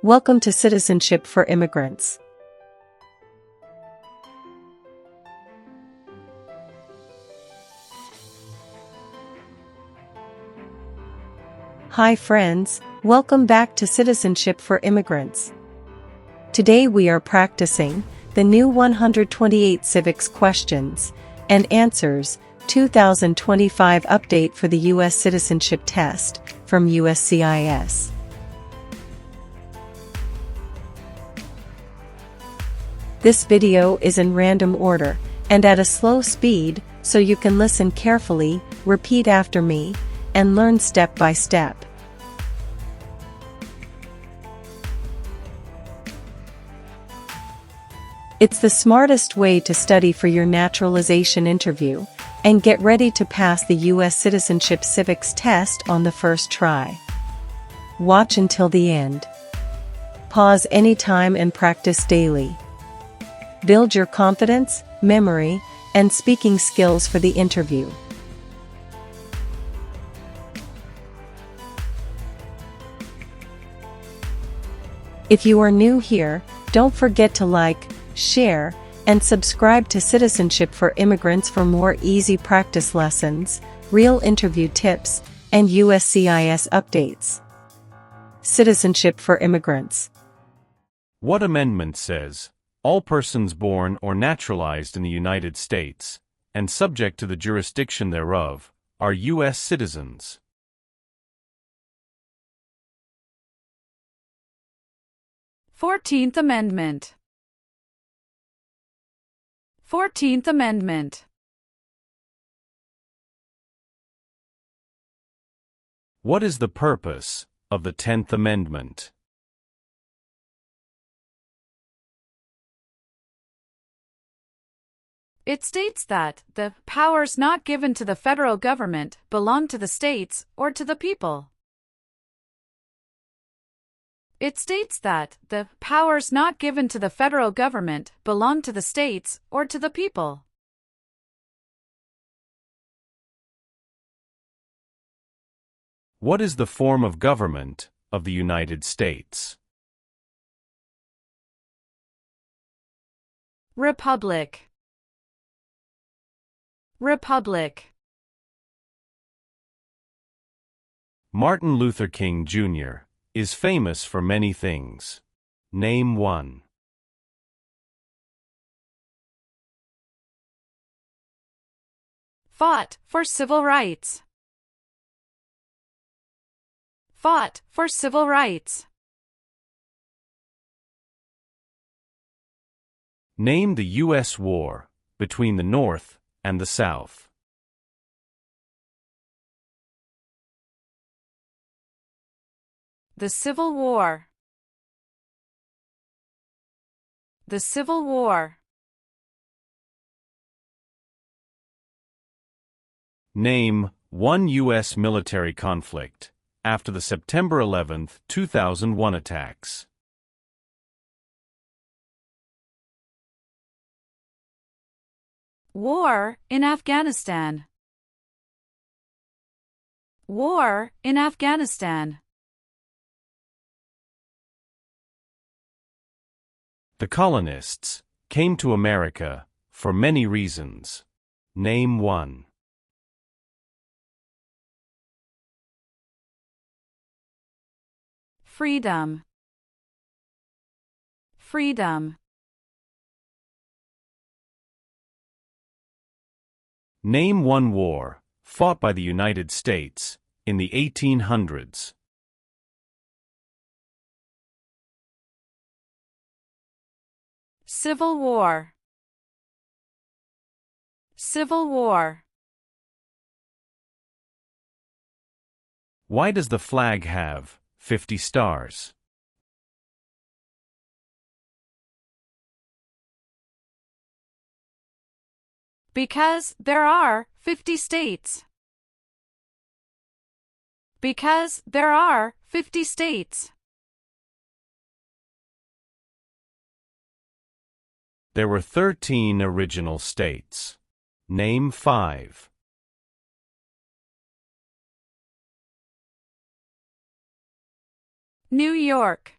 Welcome to Citizenship for Immigrants. Hi friends, welcome back to Citizenship for Immigrants. Today we are practicing the new 128 Civics questions and answers 2025 update for the U.S. Citizenship test from USCIS. This video is in random order and at a slow speed, so you can listen carefully, repeat after me, and learn step by step. It's the smartest way to study for your naturalization interview and get ready to pass the U.S. Citizenship Civics test on the first try. Watch until the end. Pause anytime and practice daily. Build your confidence, memory, and speaking skills for the interview. If you are new here, don't forget to like, share, and subscribe to Citizenship for Immigrants for more easy practice lessons, real interview tips, and USCIS updates. Citizenship for Immigrants. What amendment says, all persons born or naturalized in the United States, and subject to the jurisdiction thereof, are U.S. citizens? Fourteenth Amendment. 14th Amendment. What is the purpose of the 10th Amendment? It states that the powers not given to the federal government belong to the states or to the people. It states that the powers not given to the federal government belong to the states or to the people. What is the form of government of the United States? Republic. Republic. Martin Luther King, Jr. is famous for many things. Name one. Fought for civil rights. Fought for civil rights. Name the U.S. war between the North and the South. The Civil War. The Civil War. Name one U.S. military conflict after the September 11, 2001 attacks. War in Afghanistan. War in Afghanistan. The colonists came to America for many reasons. Name one. Freedom. Freedom. Name one war fought by the United States in the 1800s. Civil War. Civil War. Why does the flag have 50 stars? Because there are 50 states. Because there are 50 states. There were 13 original states. Name 5. New York,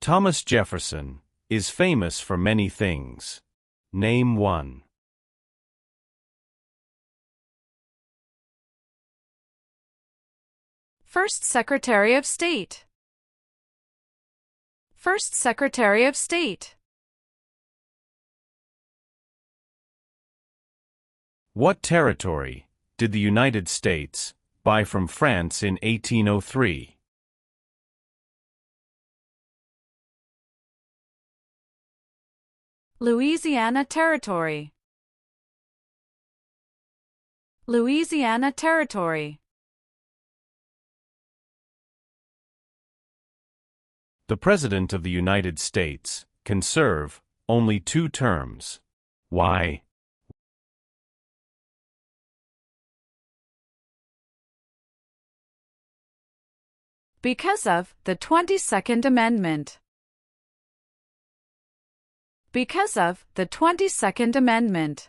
Thomas Jefferson is famous for many things. Name one. First Secretary of State. First Secretary of State. What territory did the United States buy from France in 1803? Louisiana Territory. Louisiana Territory. The President of the United States can serve only 2 terms. Why? Because of the 22nd Amendment. Because of the 22nd Amendment.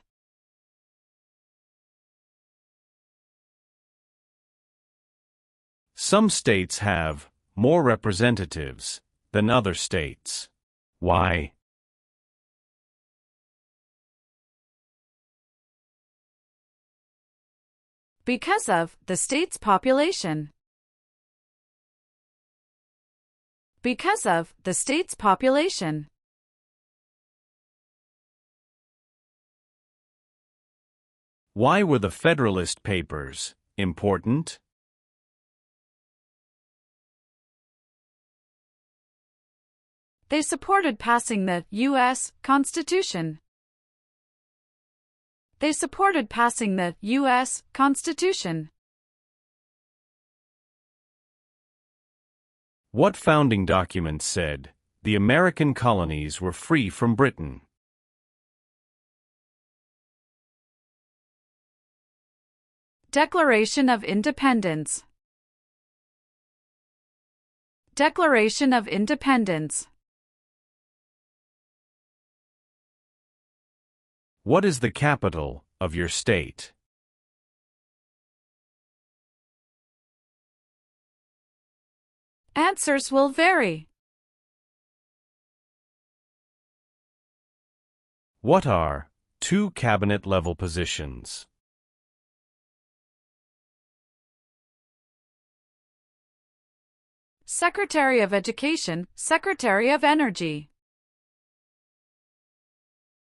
Some states have more representatives than other states. Why? Because of the state's population. Because of the state's population. Why were the Federalist Papers important? They supported passing the U.S. Constitution. They supported passing the U.S. Constitution. What founding document said the American colonies were free from Britain? Declaration of Independence. Declaration of Independence. What is the capital of your state? Answers will vary. What are 2 cabinet-level positions? Secretary of Education, Secretary of Energy.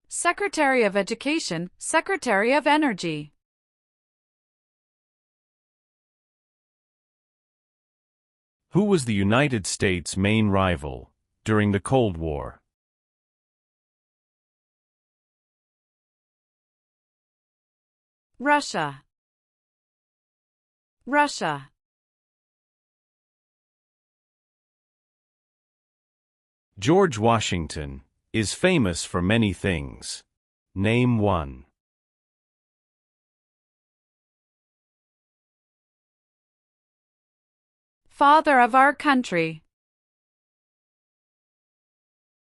Secretary of Education, Secretary of Energy. Who was the United States' main rival during the Cold War? Russia. Russia. George Washington is famous for many things. Name one. Father of our country.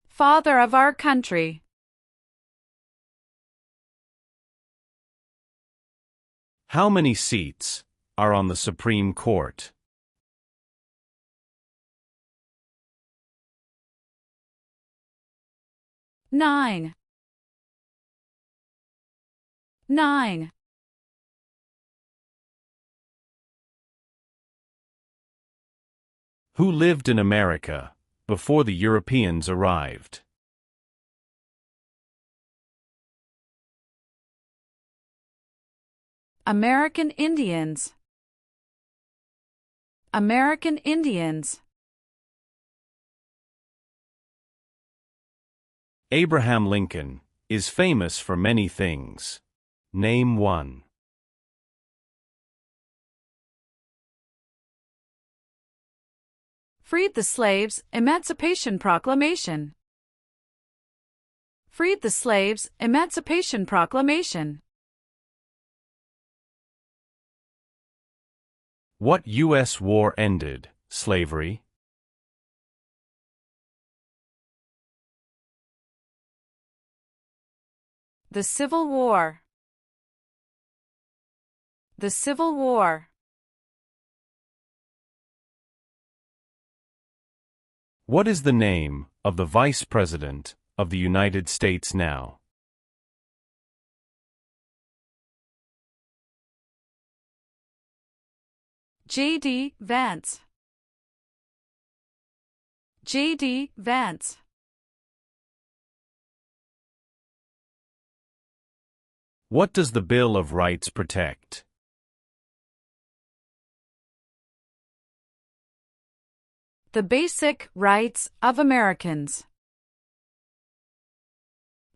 Father of our country. How many seats are on the Supreme Court? Nine. Who lived in America before the Europeans arrived? American Indians. American Indians. Abraham Lincoln is famous for many things. Name one. Freed the slaves, Emancipation Proclamation. Freed the slaves, Emancipation Proclamation. What U.S. war ended slavery? The Civil War. The Civil War. What is the name of the Vice President of the United States now? J.D. Vance. J.D. Vance. What does the Bill of Rights protect? The basic rights of Americans.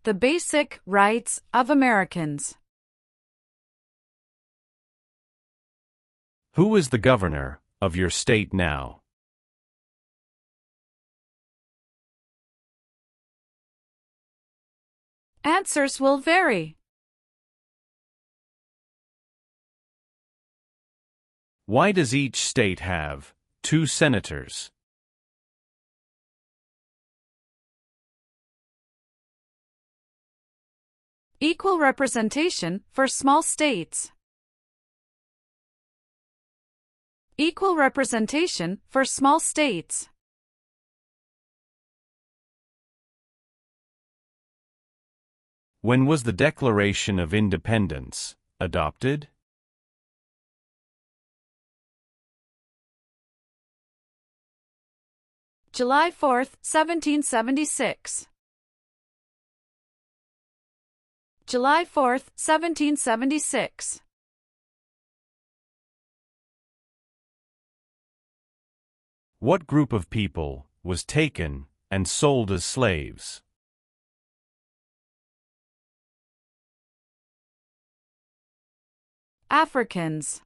The basic rights of Americans. Who is the governor of your state now? Answers will vary. Why does each state have 2 senators? Equal representation for small states. Equal representation for small states. When was the Declaration of Independence adopted? July 4, 1776. July 4, 1776. What group of people was taken and sold as slaves? Africans.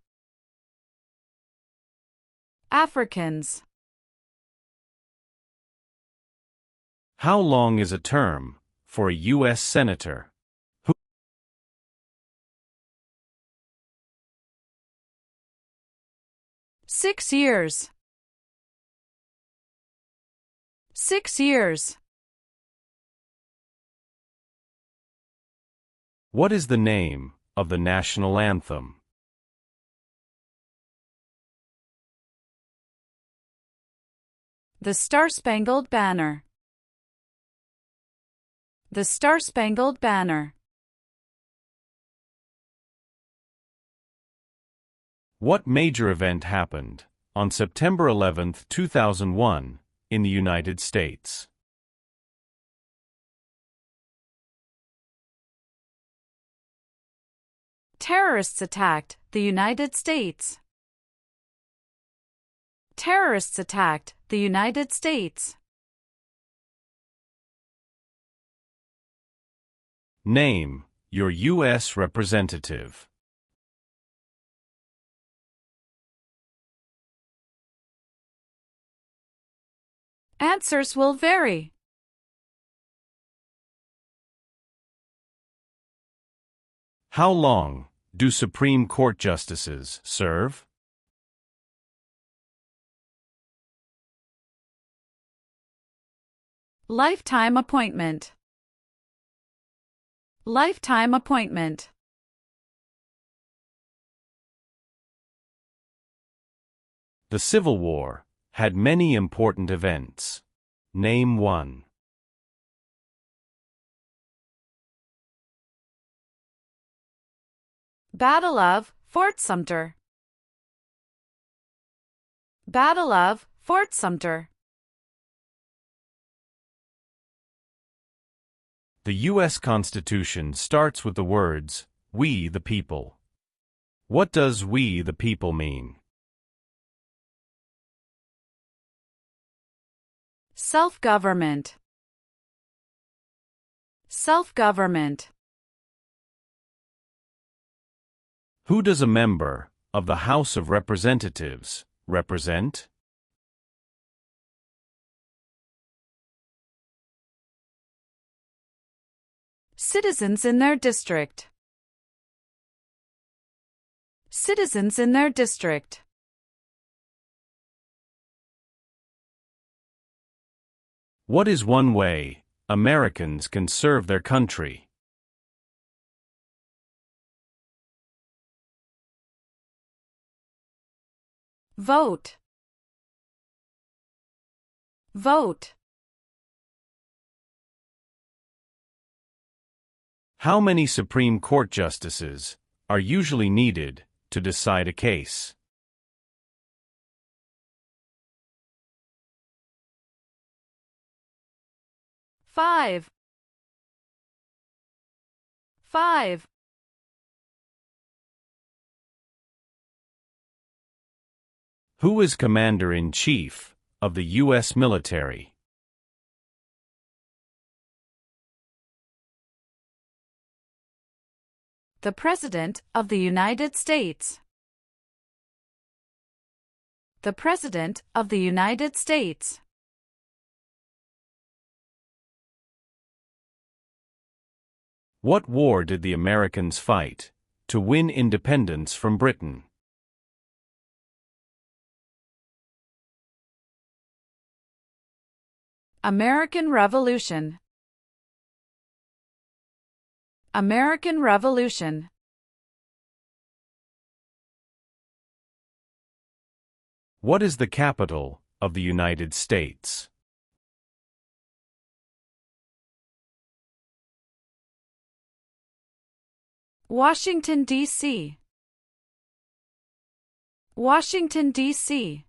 Africans. How long is a term for a U.S. Senator? 6 years. 6 years. What is the name of the national anthem? The Star-Spangled Banner. The Star-Spangled Banner. What major event happened on September 11, 2001, in the United States? Terrorists attacked the United States. Terrorists attacked the United States. Name your U.S. representative. Answers will vary. How long do Supreme Court justices serve? Lifetime appointment. Lifetime appointment. The Civil War had many important events. Name one. Battle of Fort Sumter. Battle of Fort Sumter. The U.S. Constitution starts with the words, "We the people." What does "we the people" mean? Self-government. Self-government. Who does a member of the House of Representatives represent? Citizens in their district. Citizens in their district. What is one way Americans can serve their country? Vote. Vote. How many Supreme Court justices are usually needed to decide a case? Five. Who is Commander-in-Chief of the U.S. military? The President of the United States. The President of the United States. What war did the Americans fight to win independence from Britain? American Revolution. American Revolution. What is the capital of the United States? Washington, D.C. Washington, D.C.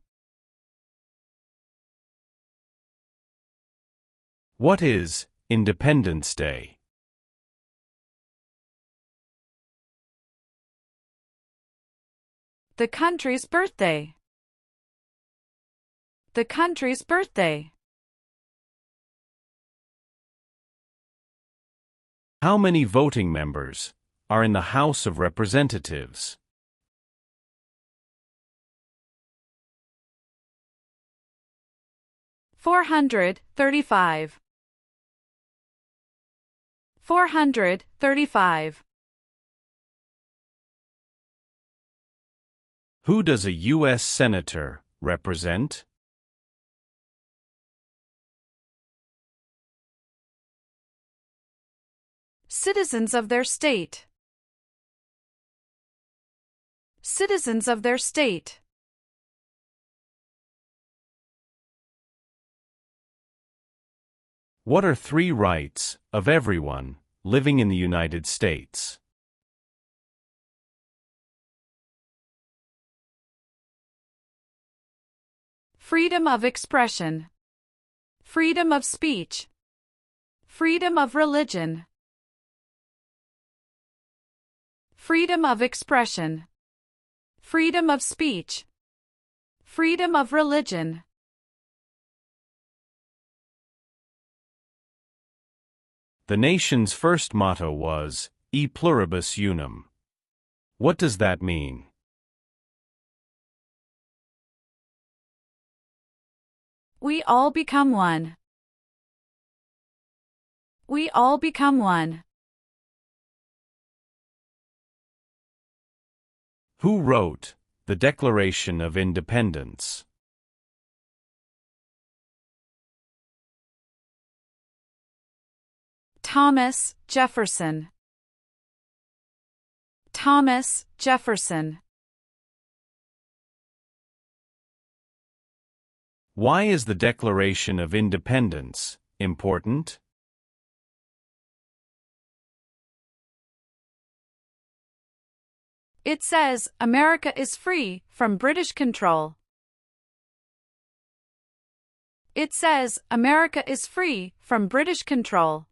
What is Independence Day? The country's birthday. The country's birthday. How many voting members are in the House of Representatives? $435. 435. Who does a U.S. Senator represent? Citizens of their state. Citizens of their state. What are 3 rights of everyone living in the United States? Freedom of expression. Freedom of speech. Freedom of religion. Freedom of expression. Freedom of speech. Freedom of religion. The nation's first motto was, E pluribus unum. What does that mean? We all become one. We all become one. Who wrote the Declaration of Independence? Thomas Jefferson. Thomas Jefferson. Why is the Declaration of Independence important? It says America is free from British control. It says America is free from British control.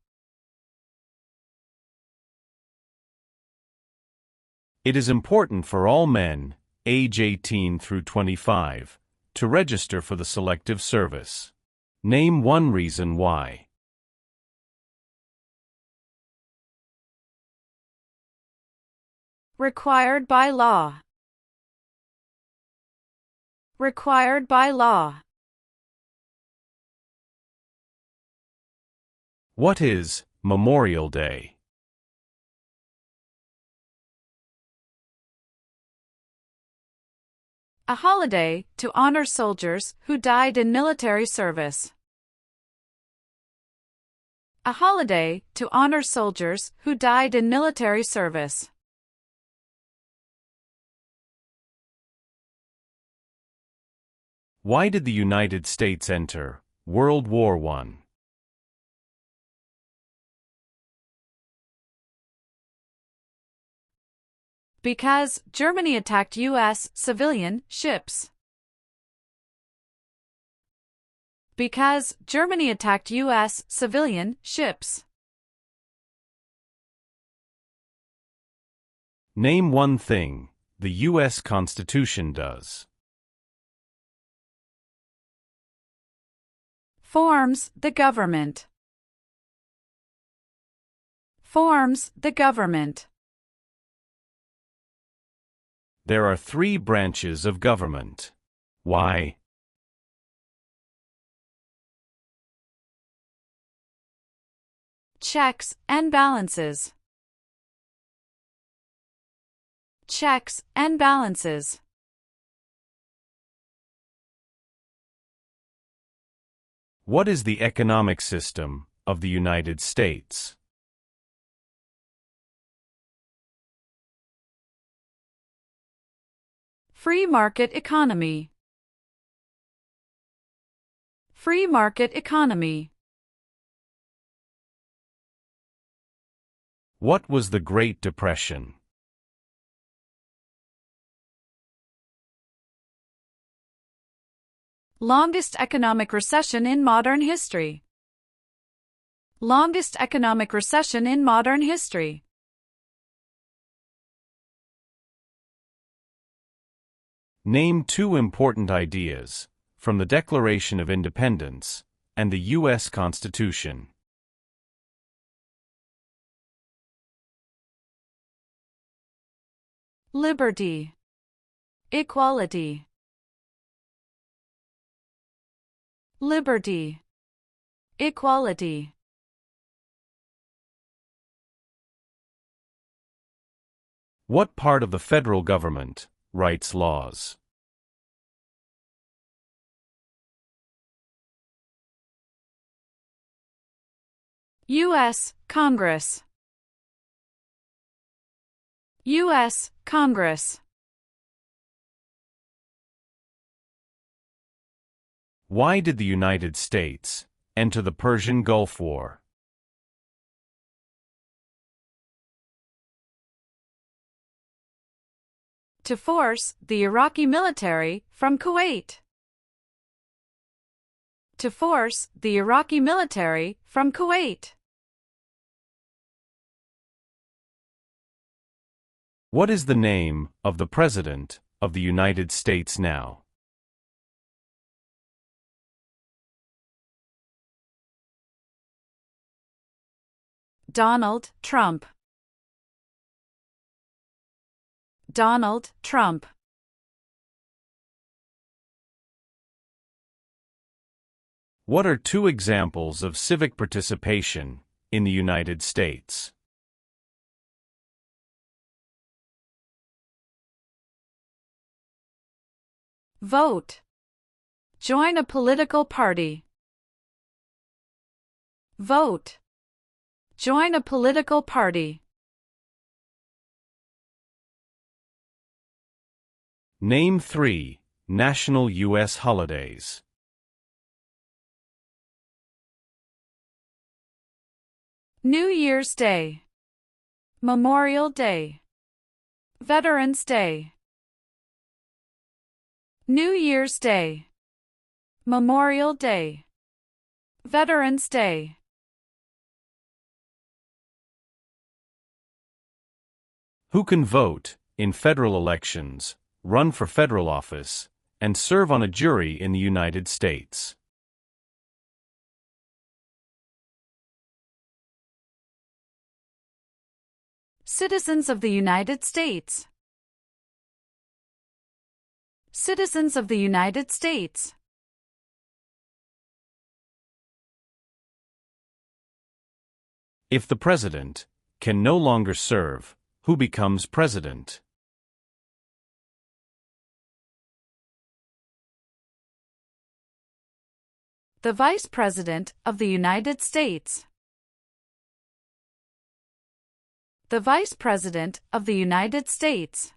It is important for all men, age 18 through 25, to register for the Selective Service. Name one reason why. Required by law. Required by law. What is Memorial Day? A holiday to honor soldiers who died in military service. A holiday to honor soldiers who died in military service. Why did the United States enter World War I? Because Germany attacked U.S. civilian ships. Because Germany attacked U.S. civilian ships. Name one thing the U.S. Constitution does. Forms the government. Forms the government. There are 3 branches of government. Why? Checks and balances. Checks and balances. What is the economic system of the United States? Free market economy. Free market economy. What was the Great Depression? Longest economic recession in modern history. Longest economic recession in modern history. Name 2 important ideas from the Declaration of Independence and the U.S. Constitution. Liberty. Equality. Liberty. Equality. What part of the federal government writes laws? U.S. Congress. U.S. Congress. Why did the United States enter the Persian Gulf War? To force the Iraqi military from Kuwait. To force the Iraqi military from Kuwait. What is the name of the President of the United States now? Donald Trump. Donald Trump. What are 2 examples of civic participation in the United States? Vote. Join a political party. Vote. Join a political party. Name 3 national U.S. holidays. New Year's Day. Memorial Day. Veterans Day. New Year's Day. Memorial Day. Veterans Day. Who can vote in federal elections, run for federal office, and serve on a jury in the United States? Citizens of the United States. Citizens of the United States. If the president can no longer serve, who becomes president? The Vice President of the United States. The Vice President of the United States.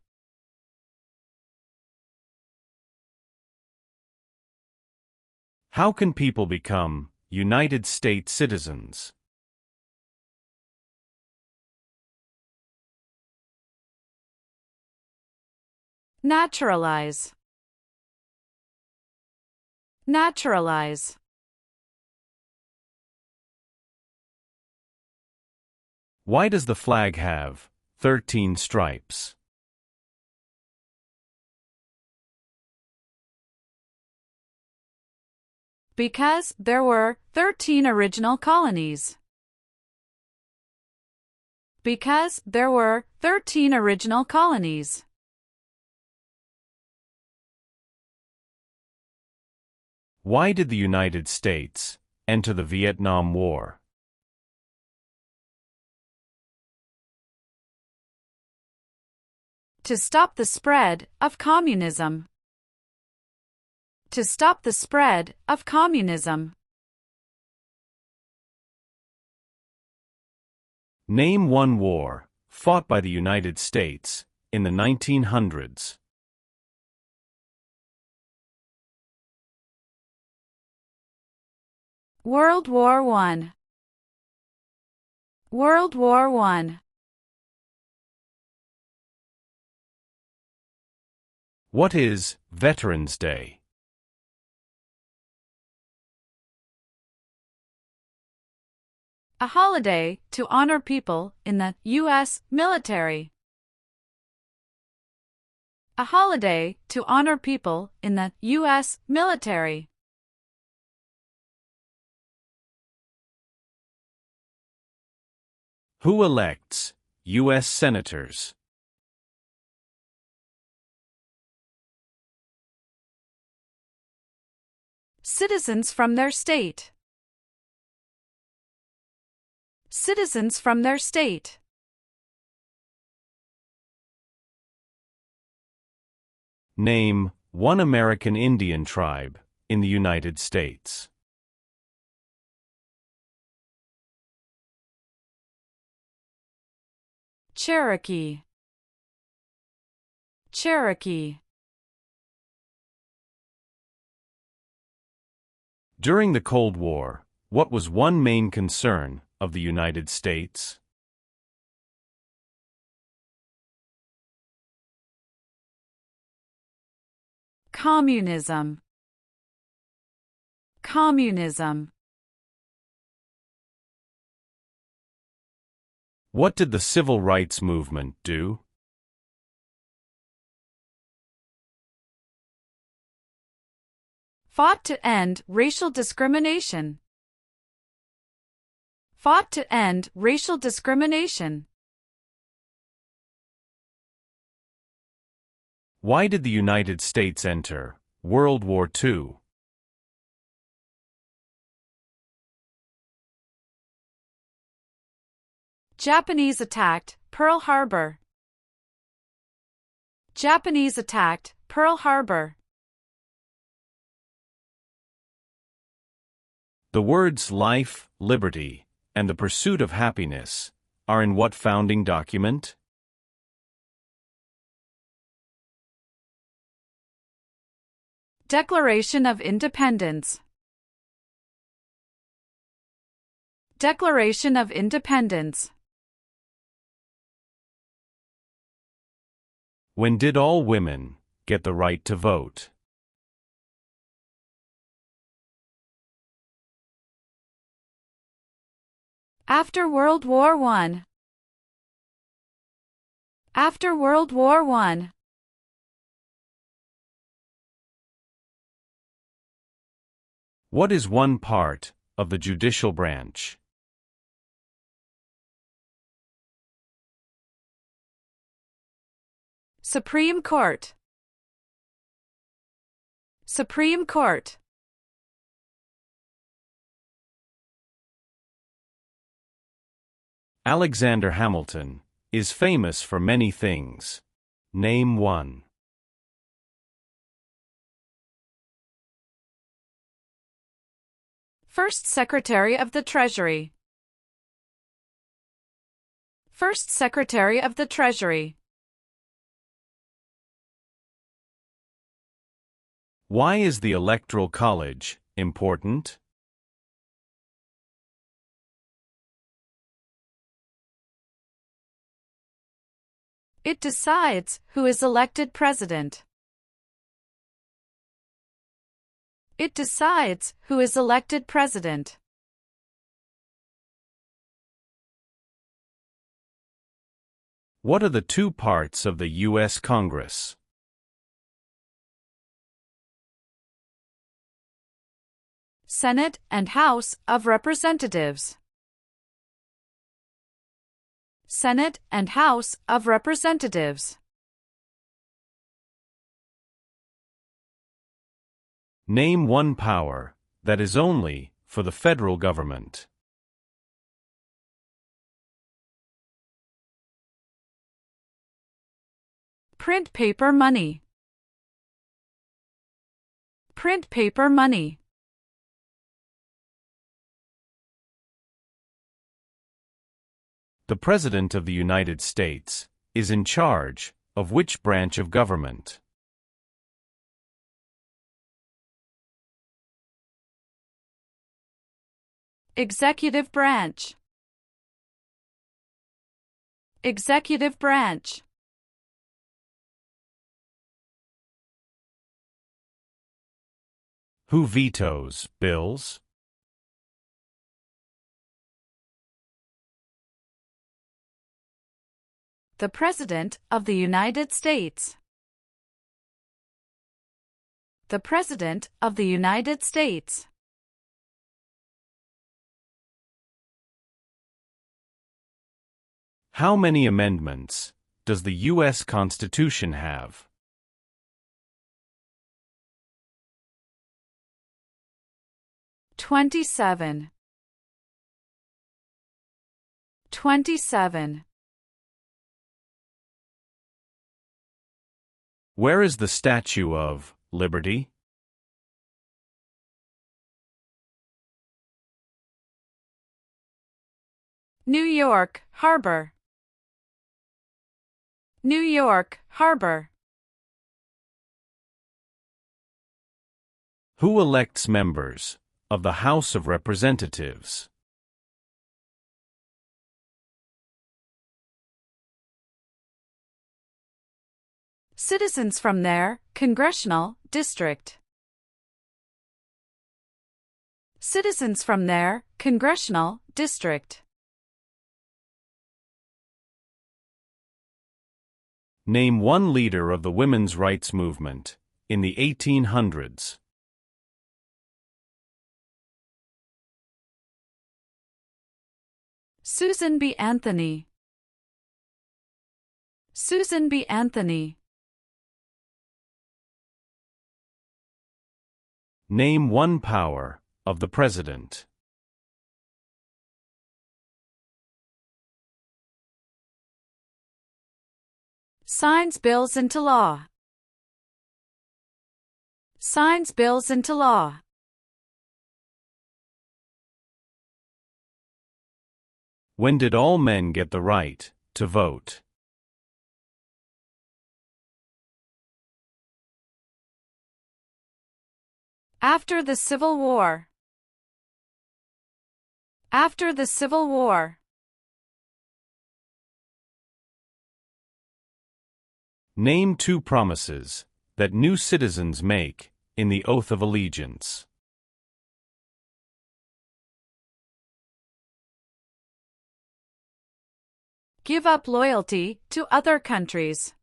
How can people become United States citizens? Naturalize. Naturalize. Why does the flag have 13 stripes? Because there were 13 original colonies. Because there were 13 original colonies. Why did the United States enter the Vietnam War? To stop the spread of communism. To stop the spread of communism. Name one war fought by the United States in the 1900s. World War I. World War I. What is Veterans Day? A holiday to honor people in the U.S. military. A holiday to honor people in the U.S. military. Who elects U.S. senators? Citizens from their state. Citizens from their state. Name one American Indian tribe in the United States. Cherokee. Cherokee. During the Cold War, what was one main concern of the United States? Communism. Communism. What did the Civil Rights Movement do? Fought to end racial discrimination. Fought to end racial discrimination. Why did the United States enter World War II? Japanese attacked Pearl Harbor. Japanese attacked Pearl Harbor. The words life, liberty, and the pursuit of happiness are in what founding document? Declaration of Independence. Declaration of Independence. When did all women get the right to vote? After World War I. After World War I. What is one part of the judicial branch? Supreme Court. Supreme Court. Alexander Hamilton is famous for many things. Name one. First Secretary of the Treasury. First Secretary of the Treasury. Why is the Electoral College important? It decides who is elected president. It decides who is elected president. What are the two parts of the U.S. Congress? Senate and House of Representatives. Senate and House of Representatives. Name one power that is only for the federal government. Print paper money. Print paper money. The President of the United States is in charge of which branch of government? Executive branch. Executive branch. Who vetoes bills? The President of the United States. The President of the United States. How many amendments does the U.S. Constitution have? 27. 27. Where is the Statue of Liberty? New York Harbor. New York Harbor. Who elects members of the House of Representatives? Citizens from their congressional district. Citizens from their congressional district. Name one leader of the women's rights movement in the 1800s. Susan B. Anthony. Susan B. Anthony. Name one power of the president. Signs bills into law. Signs bills into law. When did all men get the right to vote? After the Civil War. After the Civil War. Name two promises that new citizens make in the oath of allegiance. Give up loyalty to other countries.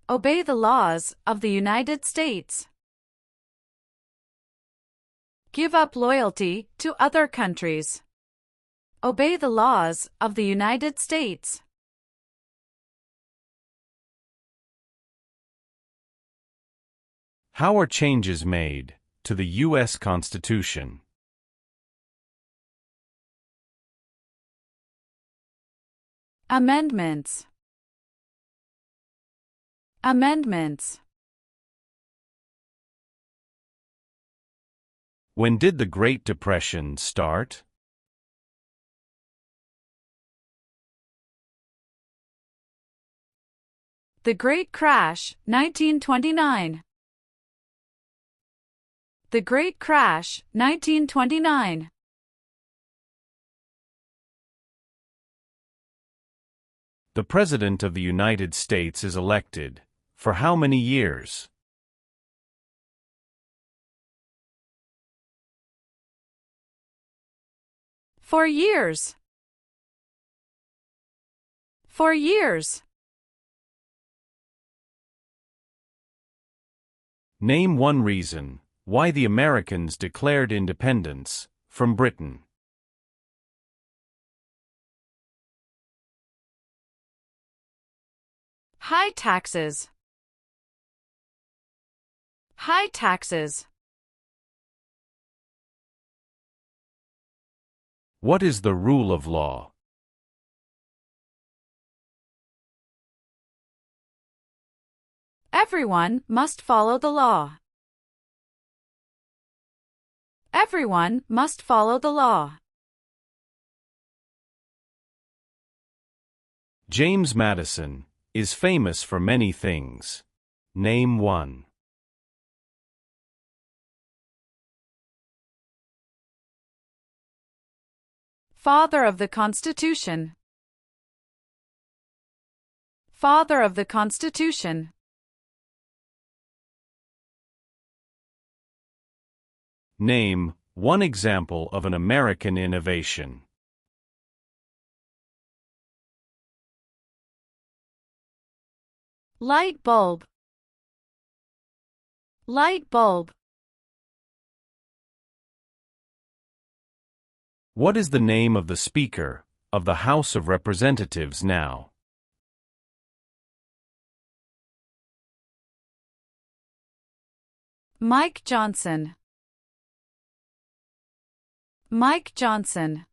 Obey the laws of the United States. Give up loyalty to other countries. Obey the laws of the United States. How are changes made to the U.S. Constitution? Amendments. Amendments. When did the Great Depression start? The Great Crash, 1929. The Great Crash, 1929. The President of the United States is elected. For how many years? For years. For years. Name one reason why the Americans declared independence from Britain. High taxes. High taxes. What is the rule of law? Everyone must follow the law. Everyone must follow the law. James Madison is famous for many things. Name one. Father of the Constitution. Father of the Constitution. Name one example of an American innovation. Light bulb. Light bulb. What is the name of the Speaker of the House of Representatives now? Mike Johnson. Mike Johnson.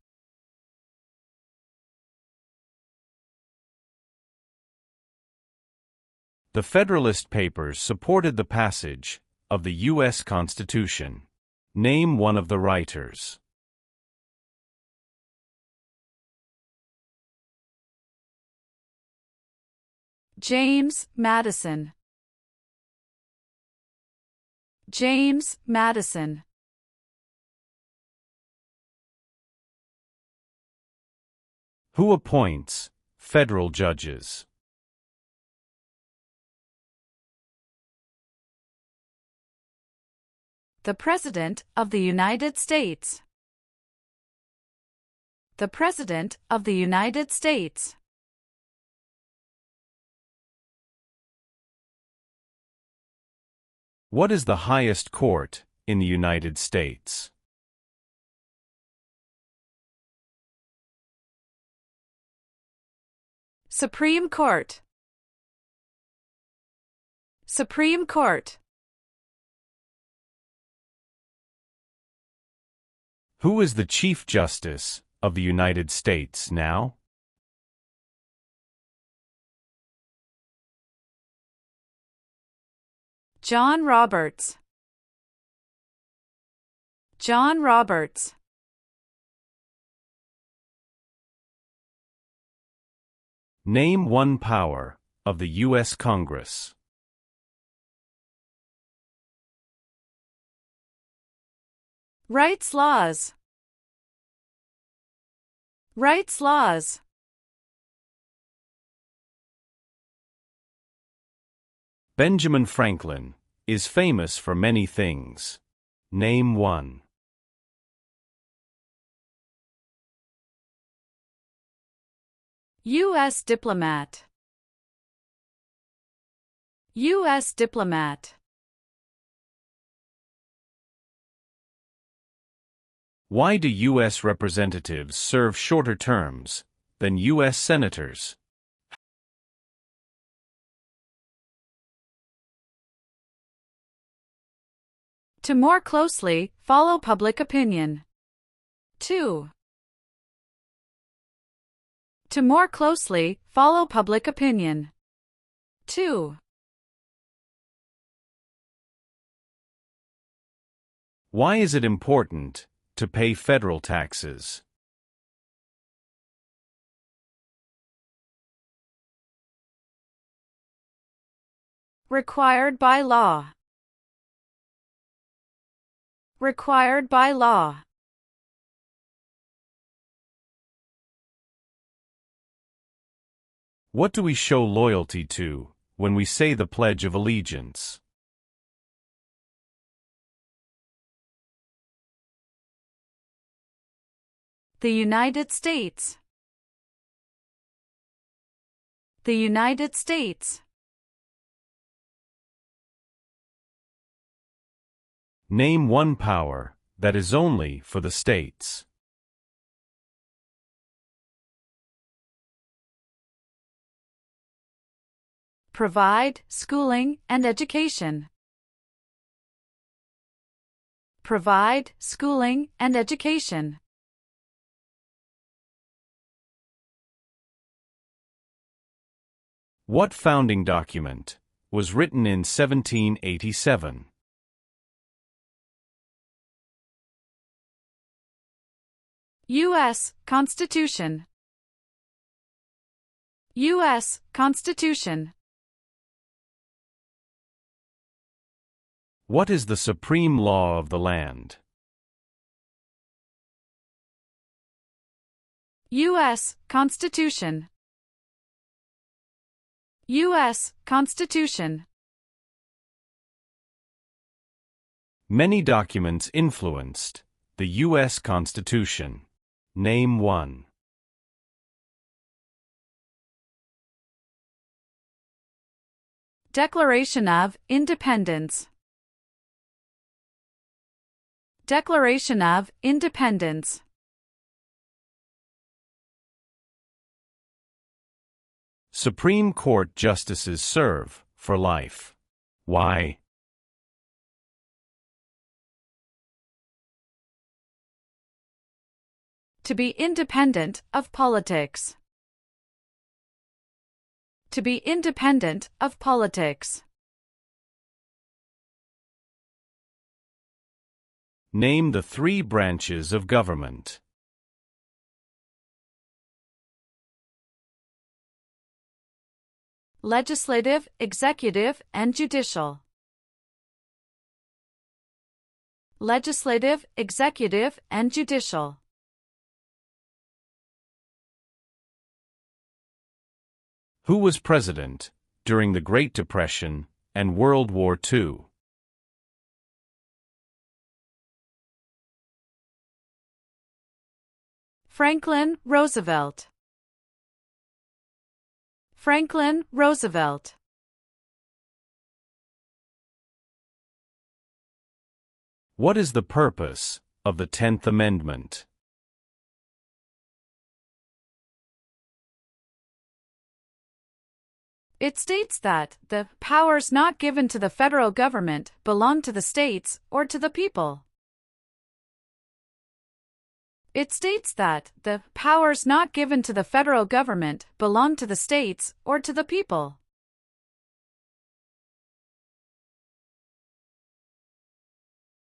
The Federalist Papers supported the passage of the U.S. Constitution. Name one of the writers. James Madison. James Madison. Who appoints federal judges? The President of the United States. The President of the United States. What is the highest court in the United States? Supreme Court. Supreme Court. Who is the Chief Justice of the United States now? John Roberts. John Roberts. Name one power of the U.S. Congress. Writes laws. Writes laws. Benjamin Franklin is famous for many things. Name one. U.S. diplomat. U.S. diplomat. Why do U.S. representatives serve shorter terms than U.S. senators? To more closely follow public opinion. 2. To more closely follow public opinion. 2. Why is it important to pay federal taxes? Required by law. Required by law. What do we show loyalty to when we say the Pledge of Allegiance? The United States. The United States. Name one power that is only for the states. Provide schooling and education. Provide schooling and education. What founding document was written in 1787? U.S. Constitution. U.S. Constitution. What is the supreme law of the land? U.S. Constitution. U.S. Constitution. Many documents influenced the U.S. Constitution. Name one. Declaration of Independence. Declaration of Independence. Supreme Court justices serve for life. Why? To be independent of politics. To be independent of politics. Name the three branches of government. Legislative, executive, and judicial. Legislative, executive, and judicial. Who was president during the Great Depression and World War II? Franklin Roosevelt. Franklin Roosevelt. What is the purpose of the 10th Amendment? It states that the powers not given to the federal government belong to the states or to the people. It states that the powers not given to the federal government belong to the states or to the people.